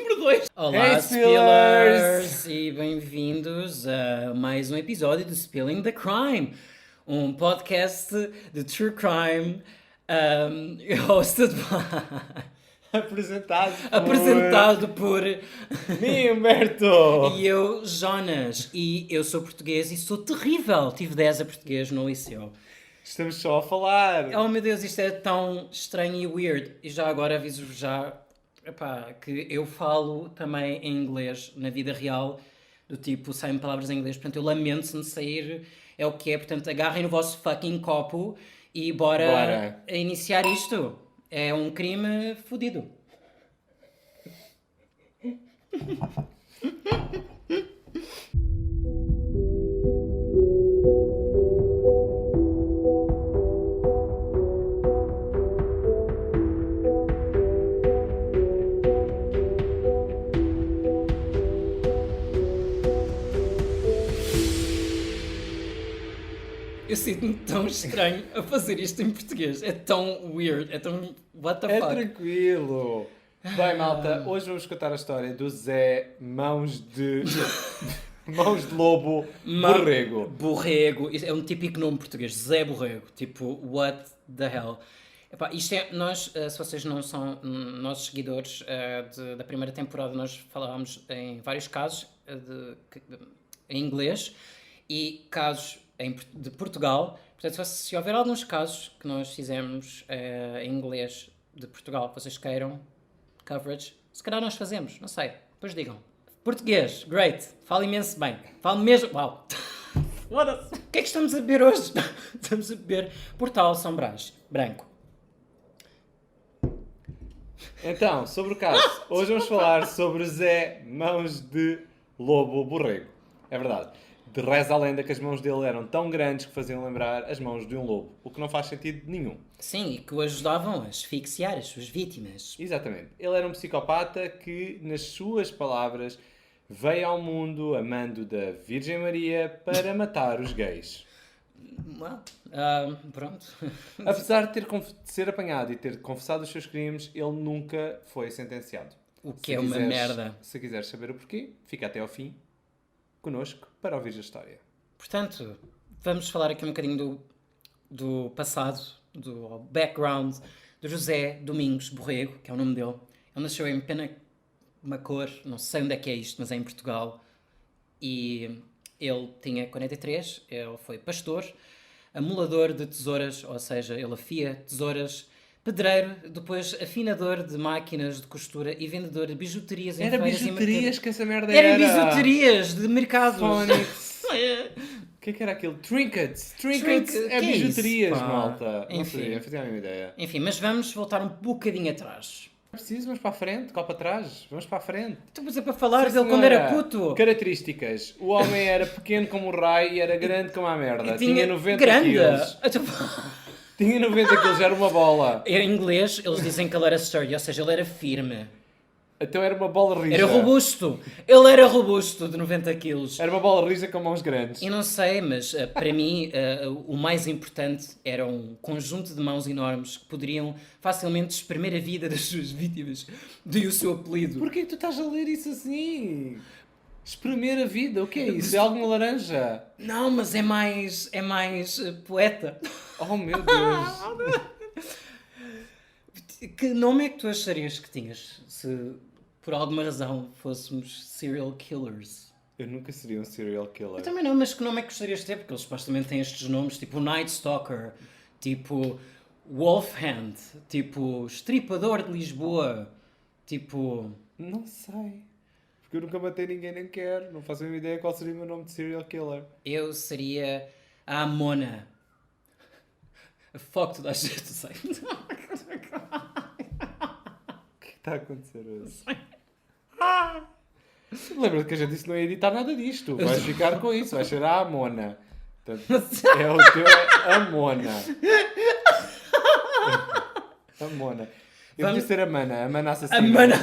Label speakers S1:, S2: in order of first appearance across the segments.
S1: número 2. Olá,
S2: Hey,
S1: Spillers! E bem-vindos a mais um episódio de Spilling the Crime, um podcast de True Crime, hosted by... apresentado por
S2: mim, Humberto.
S1: e eu, Jonas, e eu sou português e sou terrível, tive 10 a português no liceu.
S2: Estamos só a falar.
S1: Oh meu Deus, isto é tão estranho e weird. E já agora aviso-vos que eu falo também em inglês na vida real, do tipo, saem palavras em inglês, portanto eu lamento se me sair, é o que é, portanto agarrem no vosso fucking copo e bora. Iniciar isto. É um crime fodido. Eu sinto-me tão estranho a fazer isto em português. É tão weird, é tão... what the
S2: É
S1: fuck?
S2: tranquilo. Bem, malta, hoje vamos contar a história do Zé Mãos de Lobo Borrego.
S1: Borrego. Isto é um típico nome português. Zé Borrego. Tipo, what the hell? Epá, isto é... Nós, se vocês não são nossos seguidores da primeira temporada, nós falámos em vários casos em inglês e casos de Portugal. Portanto, se houver alguns casos que nós fizemos em inglês de Portugal que vocês queiram coverage, se calhar nós fazemos, não sei, depois digam. Português, great, falo imenso bem, falo mesmo, uau. Foda-se. O que é que estamos a beber hoje? Estamos a beber Portal São Brás, branco.
S2: Então, sobre o caso, hoje vamos falar sobre Zé Mãos de Lobo Borrego. É verdade. De reza a lenda que as mãos dele eram tão grandes que faziam lembrar as mãos de um lobo, o que não faz sentido nenhum.
S1: Sim, e que o ajudavam a asfixiar as suas vítimas.
S2: Exatamente. Ele era um psicopata que, nas suas palavras, veio ao mundo a mando da Virgem Maria para matar os gays.
S1: Well, pronto.
S2: Apesar de ser apanhado e ter confessado os seus crimes, ele nunca foi sentenciado.
S1: O que é uma merda.
S2: Se quiseres saber o porquê, fica até ao fim connosco para ouvir a história.
S1: Portanto, vamos falar aqui um bocadinho do passado, do background do José Domingos Borrego, que é o nome dele. Ele nasceu em Penamacor, não sei onde é que é isto, mas é em Portugal. E ele tinha 43, ele foi pastor, amolador de tesouras, ou seja, ele afia tesouras, pedreiro, depois afinador de máquinas de costura e vendedor de bijuterias em feiras e
S2: bijuterias que essa merda
S1: era bijuterias de mercados.
S2: Phonics. O que é que era aquilo? Trinkets é bijuterias, malta.
S1: Enfim.
S2: Não sei, fazia a mesma ideia.
S1: Enfim, mas vamos voltar um bocadinho atrás.
S2: É preciso, vamos para a frente, copa atrás, vamos para a frente.
S1: Então, mas é para falar
S2: Sim,
S1: dele quando era puto.
S2: Características. O homem era pequeno como o raio e era grande como a merda.
S1: E
S2: Tinha 90
S1: grande.
S2: quilos. Tinha 90 quilos, era uma bola.
S1: Em inglês, eles dizem que ele era sturdy, ou seja, ele era firme.
S2: Então era uma bola rija.
S1: Era robusto. Ele era robusto, de 90 quilos.
S2: Era uma bola rija com mãos grandes.
S1: E não sei, mas para mim o mais importante era um conjunto de mãos enormes que poderiam facilmente espremer a vida das suas vítimas. Daí o seu apelido.
S2: Porquê que tu estás a ler isso assim? Espremer a vida, o que é isso? É alguma laranja?
S1: Não, mas é mais poeta.
S2: Oh meu Deus.
S1: Que nome é que tu acharias que tinhas se por alguma razão fôssemos serial killers?
S2: Eu nunca seria um serial killer.
S1: Eu também não, mas que nome é que gostarias de ter? Porque eles supostamente têm estes nomes, tipo Night Stalker, tipo Wolf Hand, tipo Estripador de Lisboa, tipo...
S2: Não sei. Porque eu nunca matei ninguém, nem quero. Não faço a minha ideia qual seria o meu nome de serial killer.
S1: Eu seria a Amona. A fuck toda a gente, sei.
S2: O que está a acontecer hoje? Lembra-te que a gente disse que não ia editar nada disto. Vais ficar com isso, vais ser a Amona. Portanto, é o teu Amona. Amona. Eu podia ser a Mana assassina.
S1: Amana.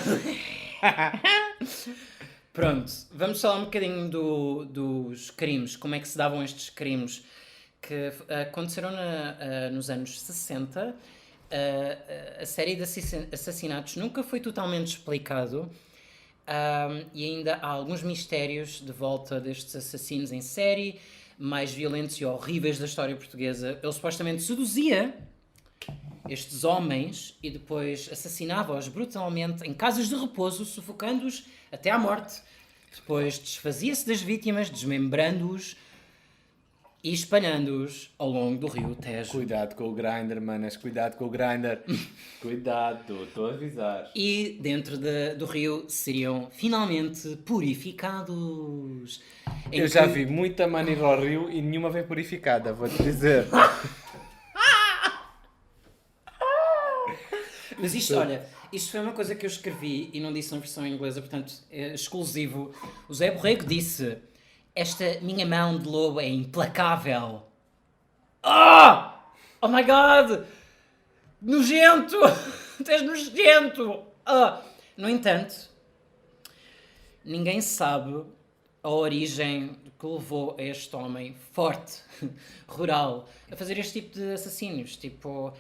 S1: Pronto, vamos falar um bocadinho dos crimes, como é que se davam estes crimes que aconteceram nos anos 60. A série de assassinatos nunca foi totalmente explicado. E ainda há alguns mistérios de volta destes assassinos em série, mais violentos e horríveis da história portuguesa. Ele supostamente seduzia estes homens e depois assassinava-os brutalmente em casas de repouso, sufocando-os até à morte. Depois desfazia-se das vítimas, desmembrando-os e espalhando-os ao longo do rio Tejo.
S2: Cuidado com o grinder, manas. Cuidado com o grinder. Cuidado, estou a avisar.
S1: E dentro do rio seriam finalmente purificados. Em
S2: Eu já
S1: que-
S2: vi muita mana ir ao rio e nenhuma vem purificada, vou-te dizer.
S1: Mas isto, olha, isto foi uma coisa que eu escrevi e não disse na versão inglesa, portanto, é exclusivo. O Zé Borrego disse: esta minha mão de lobo é implacável. Ah! Oh my god! Nojento! Tu és nojento! No entanto, ninguém sabe a origem que levou a este homem forte, rural, a fazer este tipo de assassínios. Tipo,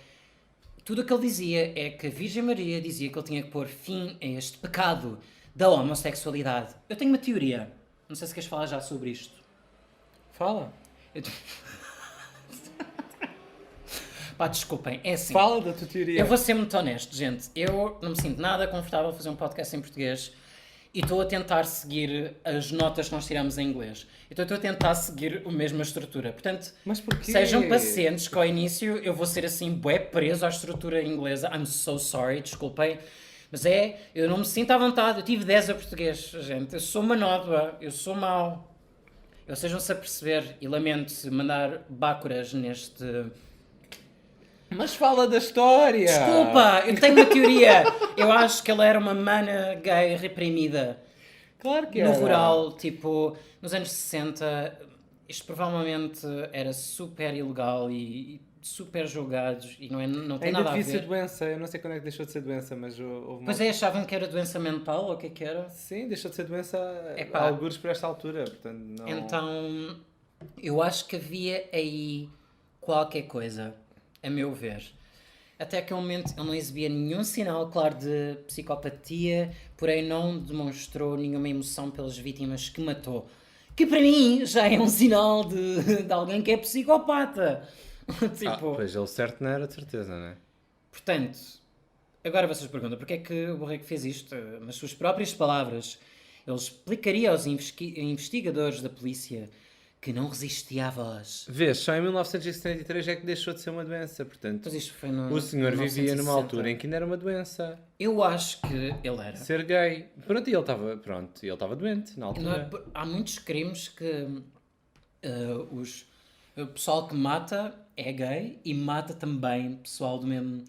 S1: tudo o que ele dizia é que a Virgem Maria dizia que ele tinha que pôr fim a este pecado da homossexualidade. Eu tenho uma teoria. Não sei se queres falar já sobre isto.
S2: Fala.
S1: Eu... Pá, desculpem, é assim.
S2: Fala da tua teoria.
S1: Eu vou ser muito honesto, gente. Eu não me sinto nada confortável a fazer um podcast em português e estou a tentar seguir as notas que nós tiramos em inglês. Então estou a tentar seguir a mesma estrutura. Portanto,
S2: Mas porquê?
S1: sejam pacientes que ao início eu vou ser assim bué preso à estrutura inglesa. I'm so sorry, desculpem. Mas eu não me sinto à vontade. Eu tive 10 a português, gente. Eu sou uma nódoa, eu sou mau. Eu sejam-se a perceber e lamento se mandar bácoras neste...
S2: Mas fala da história.
S1: Desculpa, eu tenho uma teoria. Eu acho que ele era uma mana gay reprimida.
S2: Claro que
S1: No
S2: era.
S1: rural, tipo, nos anos 60, isto provavelmente era super ilegal e super julgado e não tem
S2: Ainda
S1: nada a
S2: devia ser
S1: ver.
S2: doença. Eu não sei quando é que deixou de ser doença, mas houve uma...
S1: Pois é, achavam que era doença mental ou o que era?
S2: Sim, deixou de ser doença
S1: Epá.
S2: a algures por esta altura. Portanto, não...
S1: Então, eu acho que havia aí qualquer coisa, a meu ver. Até aquele momento ele não exibia nenhum sinal claro de psicopatia, porém não demonstrou nenhuma emoção pelas vítimas que matou. Que para mim já é um sinal de alguém que é psicopata. Tipo,
S2: Pois ele certo não era de certeza, não é?
S1: portanto, agora vocês perguntam porque é que o Borrego fez isto? Nas suas próprias palavras, ele explicaria aos investigadores da polícia que não resistia à voz.
S2: Vês, só em 1973 é que deixou de ser uma doença, portanto...
S1: Mas isto foi no
S2: O senhor vivia numa
S1: 1960.
S2: altura em que ainda era uma doença.
S1: Eu acho que ele era.
S2: Ser gay. Pronto, e ele estava doente na
S1: Não
S2: altura.
S1: é- há muitos crimes que o pessoal que mata é gay e mata também pessoal do mesmo.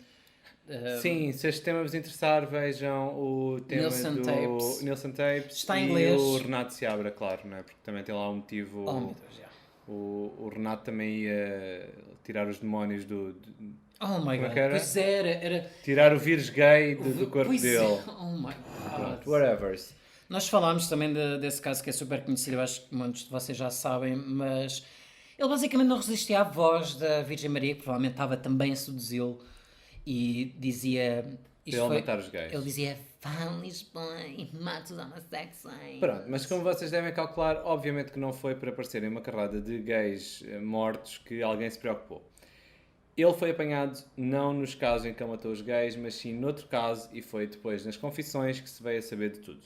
S2: Sim, se este tema vos interessar, vejam o tema
S1: Nilsson
S2: do
S1: Tapes.
S2: Nilsson Tapes
S1: Está em
S2: e
S1: inglês.
S2: o Renato Seabra, claro, não é? Porque também tem lá um motivo.
S1: Oh meu Deus, já.
S2: O Renato também ia tirar os demónios
S1: Oh my god.
S2: que era?
S1: Pois era.
S2: tirar o vírus gay do corpo
S1: Pois é.
S2: dele.
S1: Oh my god.
S2: Whatever.
S1: Nós falámos também desse caso que é super conhecido, eu acho que muitos de vocês já sabem, mas ele basicamente não resistia à voz da Virgem Maria, que provavelmente estava também a seduzi-lo, e dizia...
S2: Para ele matar os gays.
S1: Ele dizia, vá a Lisboa e mata os homossexuais.
S2: Pronto, mas como vocês devem calcular, obviamente que não foi para aparecerem uma carrada de gays mortos que alguém se preocupou. Ele foi apanhado não nos casos em que ele matou os gays, mas sim noutro caso, e foi depois nas confissões que se veio a saber de tudo.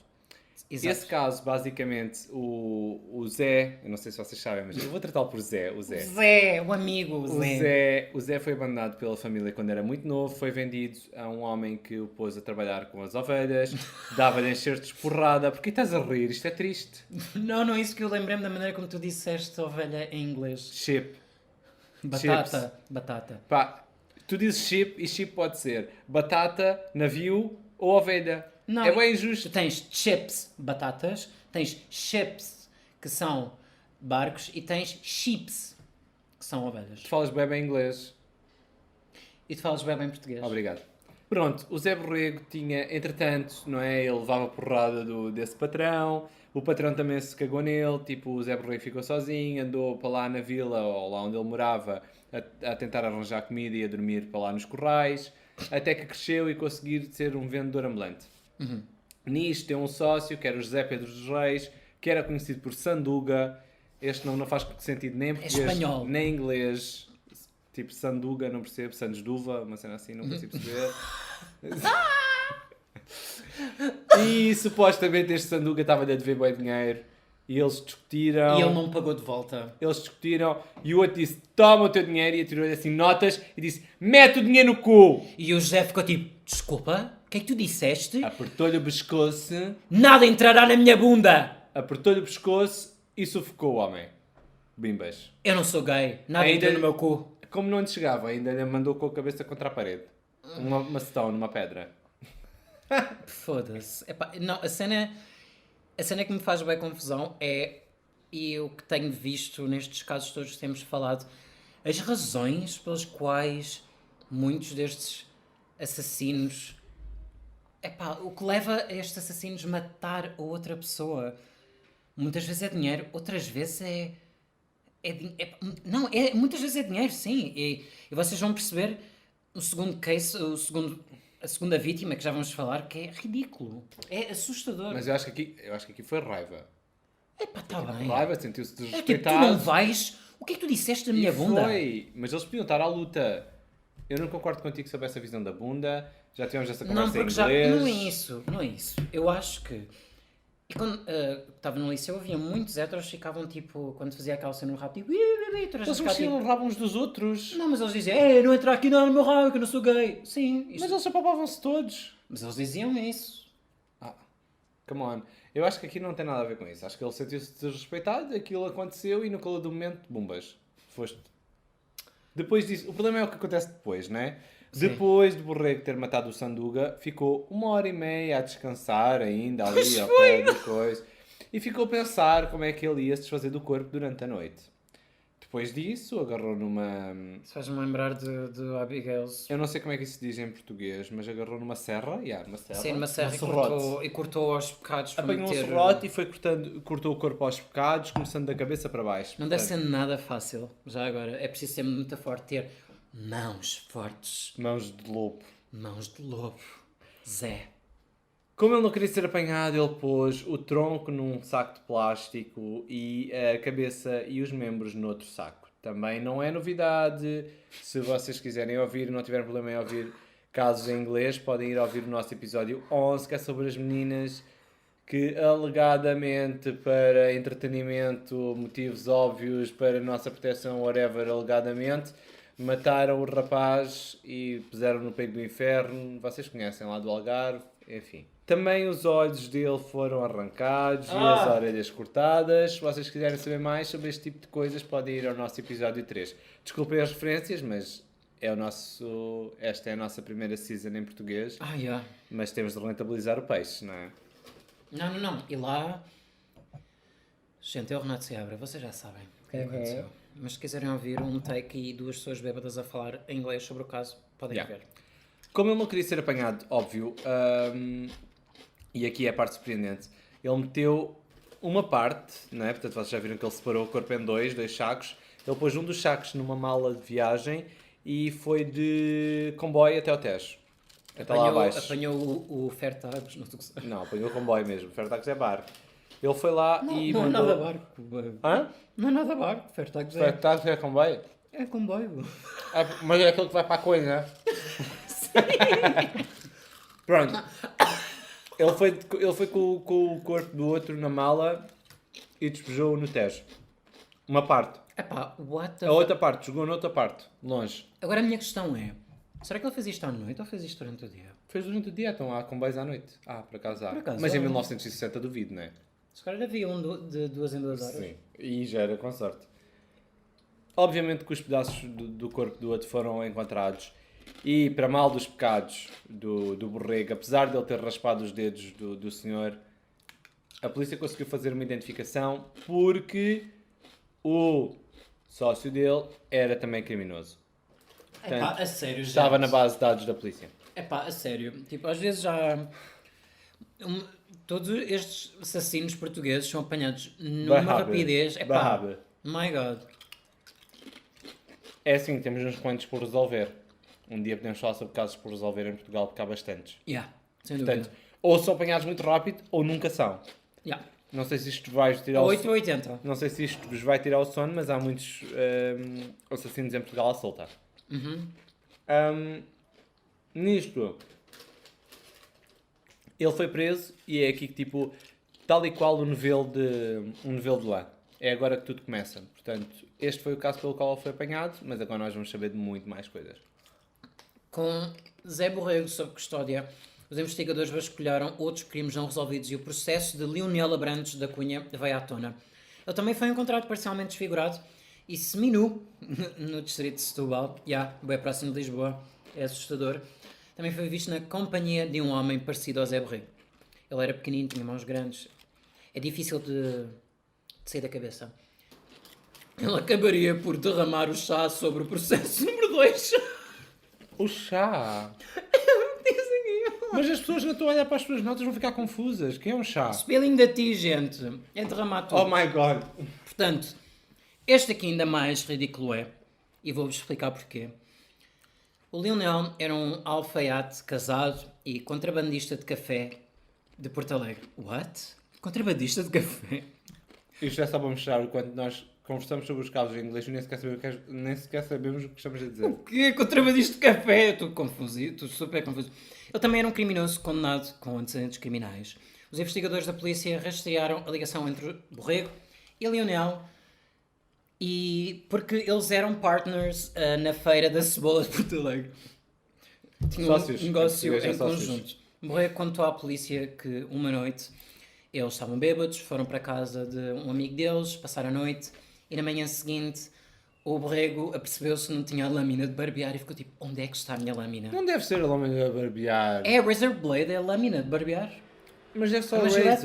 S1: Exato.
S2: Esse caso, basicamente, o Zé, eu não sei se vocês sabem, mas eu vou tratá-lo por Zé, o Zé.
S1: Zé, o amigo, o Zé.
S2: O Zé foi abandonado pela família quando era muito novo, foi vendido a um homem que o pôs a trabalhar com as ovelhas, dava-lhe enxertos de porrada. Porquê estás a rir? Isto é triste.
S1: Não, é isso que eu lembrei-me da maneira como tu disseste ovelha em inglês.
S2: Chip.
S1: Batata.
S2: Pá, tu dizes chip e chip pode ser batata, navio ou ovelha.
S1: Não,
S2: É bem
S1: Tu
S2: injusto.
S1: tens chips, batatas, tens ships, que são barcos, e tens sheeps, que são ovelhas.
S2: Tu falas bem inglês.
S1: E tu falas bem português.
S2: Obrigado. Pronto, o Zé Borrego tinha, entretanto, não é? Ele levava porrada desse patrão, o patrão também se cagou nele, tipo, o Zé Borrego ficou sozinho, andou para lá na vila, ou lá onde ele morava, a tentar arranjar comida e a dormir para lá nos corrais, até que cresceu e conseguir ser um vendedor ambulante. Nisto tem um sócio, que era o José Pedro dos Reis, que era conhecido por Sanduga. Este não faz sentido nem em português,
S1: espanhol.
S2: nem em inglês. Tipo Sanduga, não percebo. Santos Duva, uma cena assim, não consigo perceber. E supostamente este Sanduga estava-lhe a dever bem dinheiro. E eles discutiram.
S1: E ele não pagou de volta.
S2: Eles discutiram e o outro disse: toma o teu dinheiro, e atirou-lhe assim notas e disse: mete o dinheiro no cu!
S1: E o José ficou tipo, desculpa, o que é que tu disseste?
S2: Apertou-lhe o pescoço,
S1: Nada entrará na minha bunda!
S2: apertou-lhe o pescoço e sufocou o homem. Bimbas.
S1: Eu não sou gay, nada
S2: Ainda-
S1: entra no meu cu.
S2: Como não lhe chegava, ainda lhe mandou com a cabeça contra a parede. Uma stone, uma pedra.
S1: Foda-se. Epá, não, a cena que me faz bem confusão é, e eu que tenho visto nestes casos todos que temos falado, as razões pelas quais muitos destes assassinos. Epá, o que leva a estes assassinos matar a outra pessoa? Muitas vezes é dinheiro, outras vezes não, muitas vezes é dinheiro, sim. E vocês vão perceber o segundo case, a segunda vítima, que já vamos falar, que é ridículo. É assustador.
S2: Mas eu acho que aqui foi raiva.
S1: Epá, está bem.
S2: Raiva, sentiu-se
S1: É tipo, tu
S2: desrespeitado.
S1: não vais? O que é que tu disseste da minha bunda?
S2: Foi, mas eles podiam estar à luta. Eu não concordo contigo sobre essa visão da bunda. Já tivemos essa
S1: Não,
S2: conversa em
S1: porque já.
S2: inglês.
S1: Não é isso, não é isso. Eu acho que. E quando estava no liceu, havia muitos héteros que ficavam tipo, quando fazia aquela cena no rabo, tipo, todas
S2: Eles
S1: as
S2: mexiam no rabo uns dos outros.
S1: Não, mas eles diziam, não entra aqui não no meu rabo, que eu não sou gay. Sim, isto...
S2: Mas eles apapavam-se todos.
S1: mas eles diziam isso.
S2: Ah, come on. Eu acho que aqui não tem nada a ver com isso. Acho que ele sentiu-se desrespeitado, aquilo aconteceu e no calor do momento, bombas. Foste. Depois disso, o problema é o que acontece depois, não é?
S1: Sim.
S2: Depois de Borrego ter matado o Sanduga, ficou 1h30 a descansar ainda ali ao pé da coisa. E ficou a pensar como é que ele ia se desfazer do corpo durante a noite. Depois disso, agarrou numa...
S1: Isso faz-me lembrar de Abigail's.
S2: Eu não sei como é que isso se diz em português, mas agarrou numa serra. Numa serra.
S1: Sim, numa serra
S2: num
S1: e
S2: serrote.
S1: cortou aos pecados para
S2: Apanhou um
S1: meter...
S2: serrote e foi cortou o corpo aos pecados, começando da cabeça para baixo.
S1: Não deve
S2: Portanto,
S1: ser nada fácil, já agora. É preciso ser muito forte, ter mãos fortes,
S2: mãos de lobo.
S1: mãos de lobo. Zé.
S2: Como ele não queria ser apanhado, ele pôs o tronco num saco de plástico e a cabeça e os membros noutro saco. Também não é novidade. Se vocês quiserem ouvir, não tiverem problema em ouvir casos em inglês, podem ir ouvir o nosso episódio 11, que é sobre as meninas que alegadamente para entretenimento, motivos óbvios, para nossa proteção, whatever, alegadamente, mataram o rapaz e puseram no peito do inferno. Vocês conhecem lá do Algarve, enfim. Também os olhos dele foram arrancados e as orelhas cortadas. Se vocês quiserem saber mais sobre este tipo de coisas, podem ir ao nosso episódio 3. Desculpem as referências, mas esta é a nossa primeira season em português.
S1: Yeah.
S2: Mas temos de rentabilizar o peixe, não é?
S1: Não. E lá... Gente, é o Renato Seabra, vocês já sabem o que aconteceu. Mas se quiserem ouvir um take e duas pessoas bêbadas a falar em inglês sobre o caso, podem ver.
S2: Como ele não queria ser apanhado, óbvio, e aqui é a parte surpreendente, ele meteu uma parte, não é? Portanto, vocês já viram que ele separou o corpo em dois sacos. Ele pôs um dos sacos numa mala de viagem e foi de comboio até ao Tejo. Até lá abaixo.
S1: Apanhou o Fairtags, não estou a gostar.
S2: Não, apanhou o comboio mesmo. O Fairtax é barco. Ele foi lá e
S1: Não é
S2: mandou...
S1: nada barco.
S2: Hã?
S1: Não é nada barco, Fairtags
S2: O Fairtax é comboio?
S1: é comboio.
S2: Mas é aquele que vai para a coisa, né? Pronto. Ele foi com o corpo do outro na mala e despejou no Tejo. Uma parte.
S1: Epá, what the
S2: A outra parte, jogou noutra parte, longe.
S1: Agora a minha questão é, será que ele fez isto à noite ou fez isto durante o dia?
S2: Fez durante o dia, então há comboios à noite. Por acaso há.
S1: Por acaso
S2: Mas em
S1: há.
S2: 1960 duvido, não é?
S1: Se calhar havia um de 2 em 2 horas.
S2: Sim. E já era com sorte. Obviamente que os pedaços do corpo do outro foram encontrados. E para mal dos pecados do Borrego, apesar de ele ter raspado os dedos do senhor, a polícia conseguiu fazer uma identificação porque o sócio dele era também criminoso.
S1: Epá, a sério, gente.
S2: Estava na base de dados da polícia.
S1: Epá, a sério. Tipo, às vezes já... todos estes assassinos portugueses são apanhados numa rapidez. Epá,
S2: Barraba.
S1: my God.
S2: É assim, temos uns quantos por resolver. Um dia podemos falar sobre casos por resolver em Portugal, porque há bastantes.
S1: Yeah, sem dúvida.
S2: Portanto, ou são apanhados muito rápido ou nunca são.
S1: Yeah.
S2: Não sei se isto vai tirar o
S1: 8,80.
S2: Não sei se isto vos vai tirar o sono, mas há muitos assassinos em Portugal à solta. Nisto, ele foi preso e é aqui que, tipo, tal e qual o novelo de lã. É agora que tudo começa. Portanto, este foi o caso pelo qual ele foi apanhado, mas agora nós vamos saber de muito mais coisas.
S1: Com Zé Borrego sob custódia, os investigadores vasculharam outros crimes não resolvidos e o processo de Leonel Abrantes da Cunha veio à tona. Ele também foi encontrado parcialmente desfigurado e seminu no distrito de Setúbal, bem próximo de Lisboa, é assustador. Também foi visto na companhia de um homem parecido ao Zé Borrego. Ele era pequenino, tinha mãos grandes. É difícil de sair da cabeça. Ele acabaria por derramar o chá sobre o processo número 2.
S2: O chá! Mas as pessoas não estão a olhar para as tuas notas, vão ficar confusas. Que é um chá?
S1: Spilling da ti, gente. É derramar tudo.
S2: Oh my god!
S1: Portanto, este aqui ainda mais ridículo é, e vou-vos explicar porquê. O Leonel era um alfaiate casado e contrabandista de café de Porto Alegre. What? Contrabandista de café?
S2: Isto é só para mostrar o quanto nós conversamos sobre os casos em inglês e nem sequer sabemos o que estamos a dizer.
S1: O quê? Contrabandista de café? Eu estou confuso, estou super confuso. Ele também era um criminoso condenado com antecedentes criminais. Os investigadores da polícia rastrearam a ligação entre Borrego e Leonel e porque eles eram partners na feira da cebola de Porto Alegre. Tinham
S2: Sócios.
S1: um negócio
S2: Em português é
S1: em
S2: sócios.
S1: conjunto. Borrego contou à polícia que uma noite eles estavam bêbados, foram para a casa de um amigo deles, passaram a noite e na manhã seguinte o Borrego apercebeu-se que não tinha a lâmina de barbear e ficou tipo, onde é que está a minha lâmina?
S2: Não deve ser a lâmina a barbear.
S1: É a Razor Blade, é a lâmina de barbear.
S2: Mas deve ser
S1: É
S2: o
S1: uma gilete.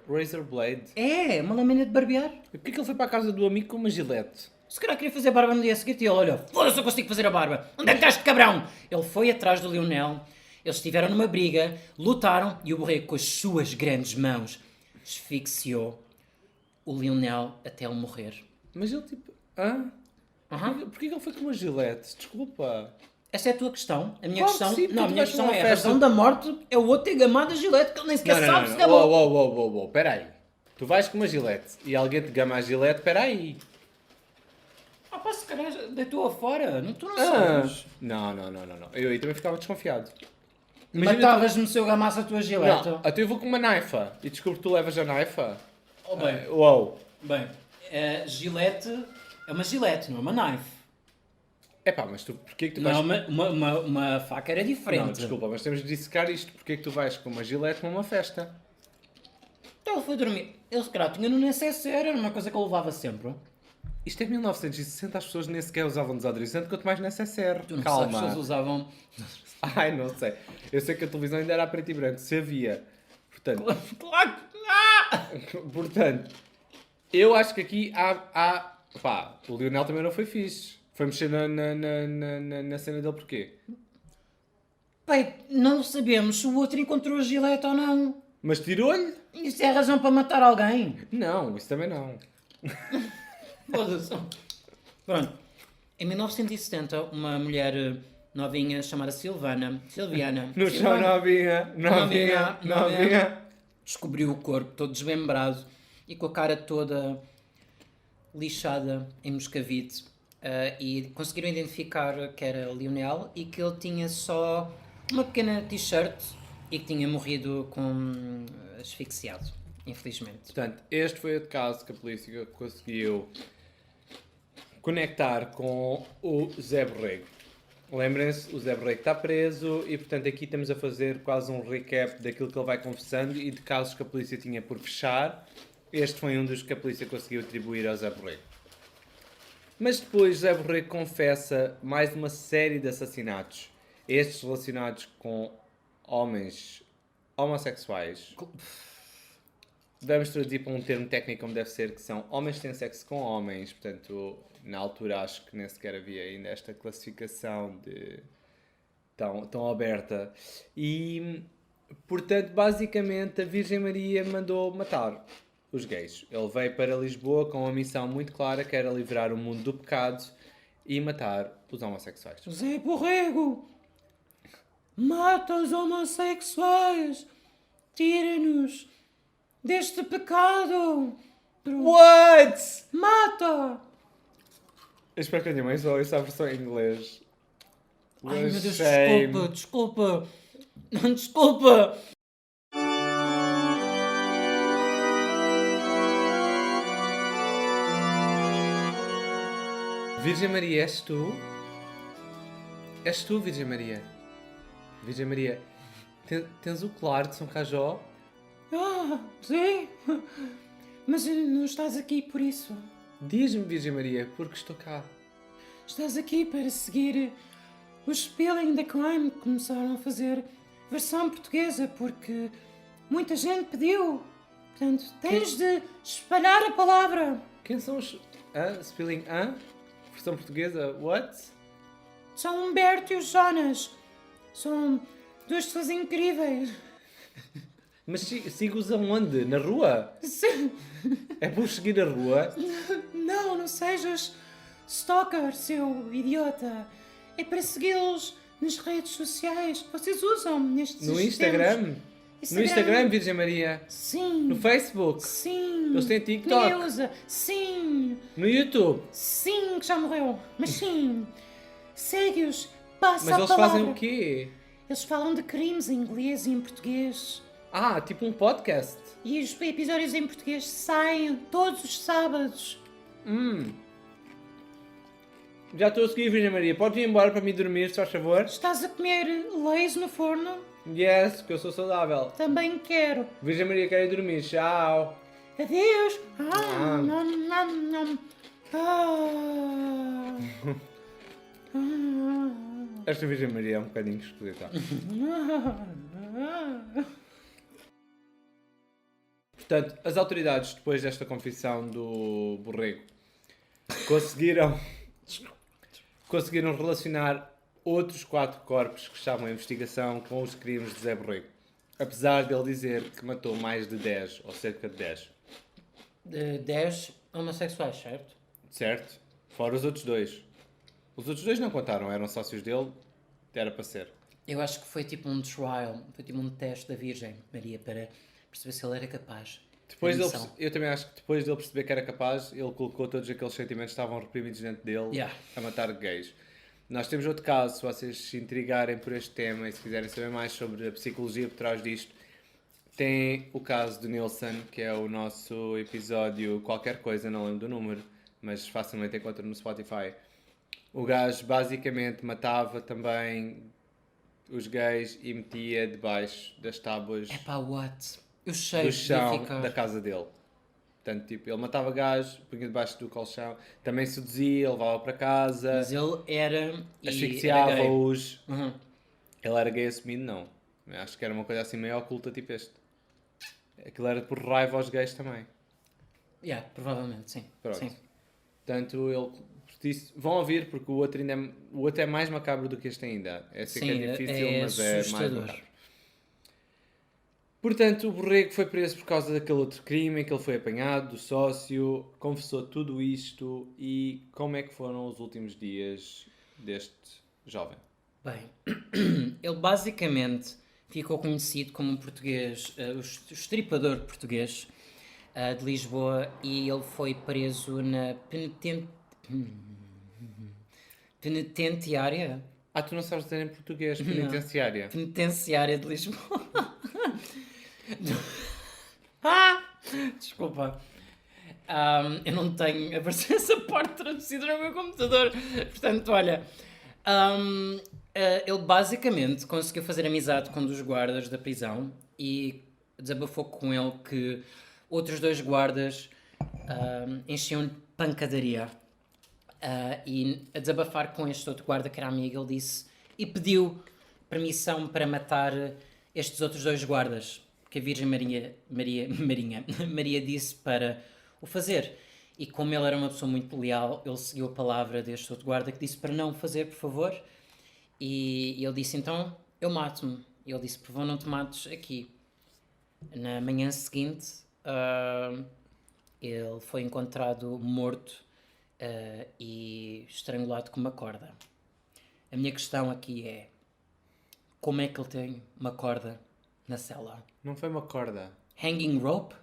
S2: Razor Blade.
S1: É, uma lâmina de barbear.
S2: Porquê que ele foi para a casa do amigo com uma gilete?
S1: Se calhar queria fazer barba no dia seguinte e ele, olha, foda-se, eu consigo fazer a barba. Onde é que estás, cabrão? Ele foi atrás do Leonel, eles estiveram numa briga, lutaram e o Borrego com as suas grandes mãos asfixiou o Leonel até ele morrer.
S2: Mas ele tipo... Hã?
S1: Aham.
S2: Porquê que ele foi com uma gilete? Desculpa.
S1: Essa é a tua questão. A minha
S2: Claro que
S1: questão...
S2: sim, porque
S1: não, a
S2: tu
S1: minha
S2: vais para
S1: questão
S2: uma
S1: é a
S2: festa-
S1: razão da morte é o outro ter gamado a gilete que ele nem sequer sabe se é bom.
S2: Uou, peraí. Tu vais com uma gilete e alguém te gama a gilete, peraí.
S1: Ah pá, se calhar deitou-a fora. Não, tu não
S2: Ah.
S1: sabes.
S2: Não. Eu aí também ficava desconfiado.
S1: Matavas-me se eu gamasse a tua gilete.
S2: Não, até eu vou com uma naifa e descubro que tu levas a naifa.
S1: Oh, bem.
S2: Uou.
S1: Bem, gilete é uma gilete, não é uma knife.
S2: Epá, mas tu, porquê que tu
S1: Não,
S2: vais...
S1: uma faca era diferente.
S2: Não, desculpa, mas temos de dissecar isto. Porquê que tu vais com uma gilete para uma festa?
S1: Então ele foi dormir. Ele se calhar tinha no necessaire, era uma coisa que eu levava sempre.
S2: Isto é 1960, as pessoas nem sequer usavam desodorizante, quanto mais necessaire.
S1: Tu não sabes, as
S2: Calma.
S1: pessoas usavam...
S2: Ai, não sei. Eu sei que a televisão ainda era a preto e branco, se havia. Portanto,
S1: Claro que... Ah!
S2: portanto, eu acho que aqui há... Pá, o Lionel também não foi fixe. Foi mexer na cena dele porquê?
S1: Bem, não sabemos se o outro encontrou a gilete ou não.
S2: Mas tirou-lhe?
S1: Isso é razão para matar alguém.
S2: Não, isso também não.
S1: Foda-se. Pronto. Em 1970, uma mulher novinha chamada Silviana,
S2: No chão novinha,
S1: descobriu o corpo todo desmembrado e com a cara toda lixada em Moscavide. E conseguiram identificar que era Lionel e que ele tinha só uma pequena t-shirt e que tinha morrido com asfixiado, infelizmente.
S2: Portanto, este foi o caso que a polícia conseguiu conectar com o Zé Borrego. Lembrem-se, o Zé Borrego está preso e, portanto, aqui estamos a fazer quase um recap daquilo que ele vai confessando e de casos que a polícia tinha por fechar. Este foi um dos que a polícia conseguiu atribuir ao Zé Borrego. Mas depois Zé Borrego confessa mais uma série de assassinatos. Estes relacionados com homens homossexuais. Vamos traduzir para um termo técnico como deve ser, que são homens que têm sexo com homens. Portanto, na altura acho que nem sequer havia ainda esta classificação de tão aberta. E, portanto, basicamente a Virgem Maria mandou matar os gays. Ele veio para Lisboa com uma missão muito clara, que era livrar o mundo do pecado e matar os homossexuais.
S1: Zé Borrego! Mata os homossexuais! tira-nos deste pecado.
S2: What?
S1: Mata!
S2: Eu espero que a minha mãe só ouça a versão em inglês.
S1: Ai, meu Deus,
S2: Shame.
S1: desculpa. Desculpa.
S2: Virgem Maria, és tu? És tu, Virgem Maria? Virgem Maria, tens o colar de São Cajó?
S1: Ah, sim. Mas não estás aqui por isso.
S2: Diz-me, Virgem Maria, porque estou cá.
S1: Estás aqui para seguir o Spilling the Crime que começaram a fazer versão portuguesa porque muita gente pediu. Portanto, tens de espalhar a palavra.
S2: Quem são os... Spilling... Versão portuguesa? What?
S1: São o Humberto e o Jonas. São duas pessoas incríveis.
S2: Mas sigo-os aonde? Na rua?
S1: Sim.
S2: É para os seguir na rua?
S1: Não sejas stalker, seu idiota. É para segui-los nas redes sociais que vocês usam nestes
S2: No
S1: tempos.
S2: Instagram? No Instagram, Virgem Maria?
S1: Sim.
S2: No Facebook?
S1: Sim.
S2: Eles têm TikTok?
S1: Ninguém usa. Sim.
S2: No YouTube?
S1: Sim, que já morreu. Mas sim. Segue-os. Passa
S2: Mas
S1: a
S2: eles
S1: palavra.
S2: fazem o quê?
S1: Eles falam de crimes em inglês e em português.
S2: Tipo um podcast.
S1: E os episódios em português saem todos os sábados.
S2: Já estou a seguir, Virgem Maria. Podes ir embora para me dormir, se faz favor?
S1: Estás a comer leis no forno?
S2: Yes, que eu sou saudável.
S1: Também quero.
S2: Virgem Maria, quero ir dormir. Tchau.
S1: Adeus.
S2: Ah.
S1: Nom, nom, nom. Ah.
S2: Esta Virgem Maria é um bocadinho esquisita. Portanto, as autoridades, depois desta confissão do Borrego, conseguiram relacionar outros 4 corpos que estavam em investigação com os crimes de Zé Borrego. Apesar dele dizer que matou mais de 10, ou cerca de 10.
S1: 10 homossexuais, certo?
S2: Certo? Fora os outros 2. Os outros 2 não contaram, eram sócios dele, era para ser.
S1: Eu acho que foi tipo um trial, foi tipo um teste da Virgem Maria para perceber se ele era capaz.
S2: Eu também acho que depois dele perceber que era capaz, ele colocou todos aqueles sentimentos que estavam reprimidos dentro dele a matar gays. Nós temos outro caso, se vocês se intrigarem por este tema e se quiserem saber mais sobre a psicologia por trás disto, tem o caso do Nilsson, que é o nosso episódio qualquer coisa, não lembro do número, mas facilmente encontra no Spotify. O gajo basicamente matava também os gays e metia debaixo das tábuas
S1: what? Eu sei
S2: do chão da casa dele. Portanto, tipo, ele matava gajos, punha debaixo do colchão, também seduzia, levava para casa.
S1: Mas ele era
S2: asfixiava-os.
S1: Uhum.
S2: Ele era gay assumido, não. Eu acho que era uma coisa assim meio oculta, tipo este. Aquilo era por raiva aos gays também.
S1: Provavelmente, sim.
S2: Pronto.
S1: Sim.
S2: Portanto, ele disse, vão ouvir, porque o outro é mais macabro do que este ainda. É assim que é difícil, mas é mais macabro. Portanto, o Borrego foi preso por causa daquele outro crime em que ele foi apanhado, do sócio, confessou tudo isto. E como é que foram os últimos dias deste jovem?
S1: Bem, ele basicamente ficou conhecido como um português, o estripador português de Lisboa, e ele foi preso na penitenciária.
S2: Tu não sabes dizer em português, penitenciária?
S1: Não. Penitenciária de Lisboa. Desculpa. Eu não tenho essa parte traduzida no meu computador. Portanto, olha. Ele basicamente conseguiu fazer amizade com um dos guardas da prisão e desabafou com ele que outros 2 guardas enchiam-lhe de pancadaria. E a desabafar com este outro guarda que era amigo, ele disse e pediu permissão para matar estes outros 2 guardas, que a Virgem Maria disse para o fazer. E como ele era uma pessoa muito leal, ele seguiu a palavra deste outro guarda que disse para não fazer, por favor. E ele disse, então, eu mato-me. E ele disse, por favor, não te mates aqui. Na manhã seguinte, ele foi encontrado morto e estrangulado com uma corda. A minha questão aqui é, como é que ele tem uma corda na cela?
S2: Não foi uma corda.
S1: Hanging rope?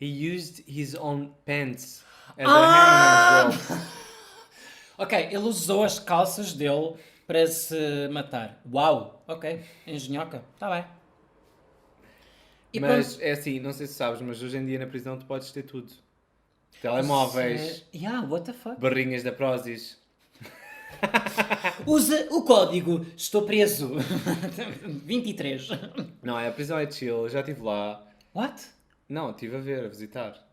S2: He used his own pants as a hanging rope.
S1: Ok, ele usou as calças dele para se matar. Uau, ok, engenhoca, está bem. E
S2: Mas é assim, não sei se sabes, mas hoje em dia na prisão tu podes ter tudo. Telemóveis,
S1: Yeah, what the fuck?
S2: barrinhas da Prozis.
S1: Usa o código estou preso 23.
S2: Não, a prisão é chill, eu já estive lá.
S1: What?
S2: Não, estive a ver, a visitar.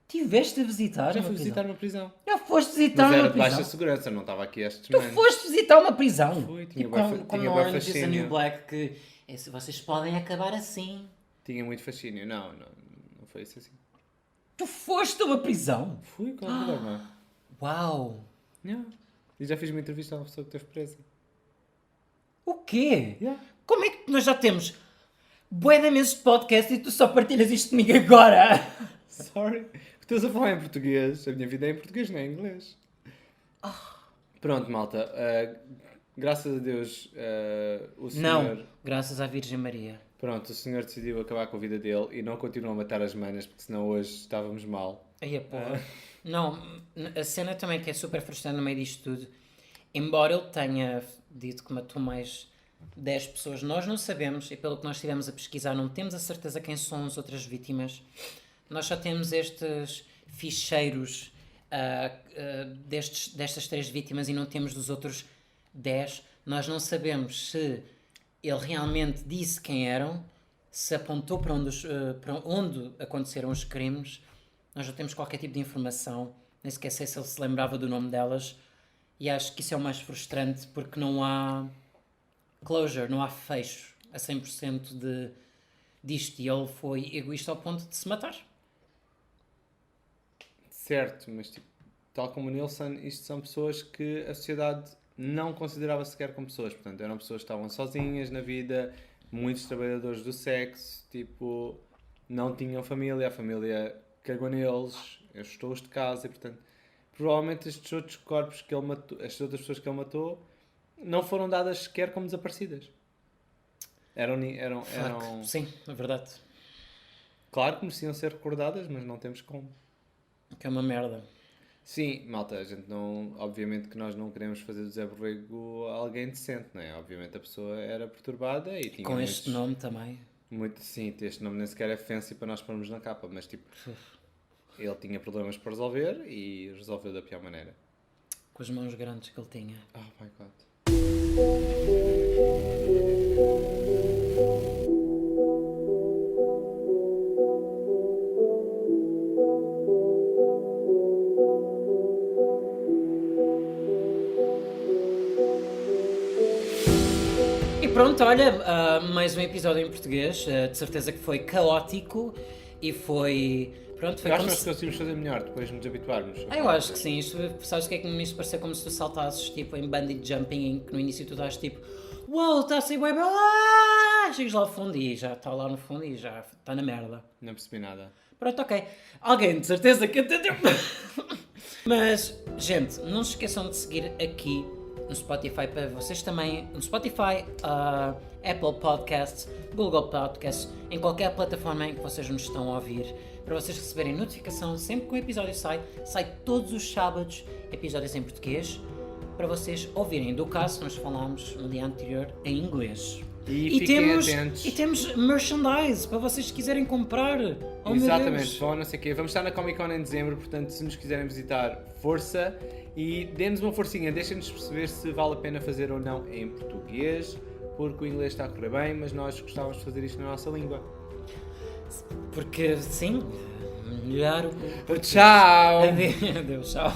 S1: Tiveste a visitar
S2: Já
S1: uma
S2: fui
S1: prisão?
S2: visitar uma prisão.
S1: Já foste visitar
S2: Mas
S1: uma
S2: era de baixa
S1: prisão?
S2: segurança, não estava aqui estes
S1: Tu
S2: manos.
S1: foste visitar uma prisão?
S2: Fui, tinha
S1: Tipo
S2: bué
S1: como,
S2: fa-
S1: como
S2: tinha
S1: no
S2: bué
S1: Orange is the
S2: fascínio.
S1: New Black que vocês podem acabar assim.
S2: Tinha muito fascínio. Não foi isso assim.
S1: Tu foste a uma prisão?
S2: Fui, qual é o problema?
S1: Uau!
S2: Yeah. E já fiz uma entrevista a uma pessoa que esteve presa.
S1: O quê?
S2: Yeah.
S1: Como é que nós já temos bué de meses de podcast e tu só partilhas isto comigo agora?
S2: Sorry. Estás a falar em português. A minha vida é em português, não é em inglês. Pronto, malta. Graças a Deus, o senhor...
S1: Não, graças à Virgem Maria.
S2: Pronto, o senhor decidiu acabar com a vida dele e não continuou a matar as manas, porque senão hoje estávamos mal.
S1: Aí, porra. Não, a cena também que é super frustrante no meio disto tudo, embora ele tenha dito que matou mais 10 pessoas, nós não sabemos, e pelo que nós estivemos a pesquisar, não temos a certeza quem são as outras vítimas. Nós só temos estes ficheiros destas 3 vítimas e não temos dos outros 10. Nós não sabemos se ele realmente disse quem eram, se apontou para onde aconteceram os crimes. Nós não temos qualquer tipo de informação, nem sequer sei se ele se lembrava do nome delas, e acho que isso é o mais frustrante porque não há closure, não há fecho a 100% disto, e ele foi egoísta ao ponto de se matar.
S2: Certo, mas tipo, tal como o Nilsson, isto são pessoas que a sociedade não considerava sequer como pessoas. Portanto, eram pessoas que estavam sozinhas na vida, muitos trabalhadores do sexo, tipo, não tinham família, a família cagou neles, estou-os de casa, e portanto, provavelmente estes outros corpos que ele matou, estas outras pessoas que ele matou, não foram dadas sequer como desaparecidas. Eram
S1: Sim, é verdade.
S2: claro que mereciam ser recordadas, mas não temos como.
S1: Que é uma merda.
S2: Sim, malta, a gente não... Obviamente que nós não queremos fazer do Zé Borrego alguém decente, não é? Obviamente a pessoa era perturbada e tinha
S1: Com este nome também.
S2: Sim, este nome nem sequer é fancy para nós pormos na capa, mas tipo... Ele tinha problemas para resolver e resolveu da pior maneira.
S1: Com as mãos grandes que ele tinha.
S2: Oh my god.
S1: E pronto, olha, mais um episódio em português. De certeza que foi caótico e foi... Pronto, foi
S2: Eu acho
S1: como
S2: que nós
S1: se...
S2: conseguimos fazer melhor depois de nos habituarmos.
S1: Eu acho que sim. Isto, sabes o que é que me isto parecia como se tu saltasses tipo em bungee jumping, em que no início tu estás tipo uau, está a ser web, chegas lá ao fundo e já está lá no fundo e já está na merda.
S2: Não percebi nada.
S1: Pronto, ok. Alguém de certeza que entendeu. Mas, gente, não se esqueçam de seguir aqui no Spotify para vocês também. No Spotify, Apple Podcasts, Google Podcasts, em qualquer plataforma em que vocês nos estão a ouvir, para vocês receberem notificação sempre que o episódio sai. Sai todos os sábados, episódios em português, para vocês ouvirem. Do caso, nós falámos no dia anterior em inglês.
S2: E fiquem
S1: temos,
S2: atentos.
S1: e temos merchandise para vocês quiserem comprar. Oh, meu
S2: Exatamente,
S1: Deus.
S2: vão não sei o quê. Vamos estar na Comic Con em dezembro, portanto, se nos quiserem visitar, força. E dê-nos uma forcinha, deixem-nos perceber se vale a pena fazer ou não em português, porque o inglês está a correr bem, mas nós gostávamos de fazer isto na nossa língua.
S1: Porque, sim, melhor o...
S2: Tchau!
S1: Adeus, tchau.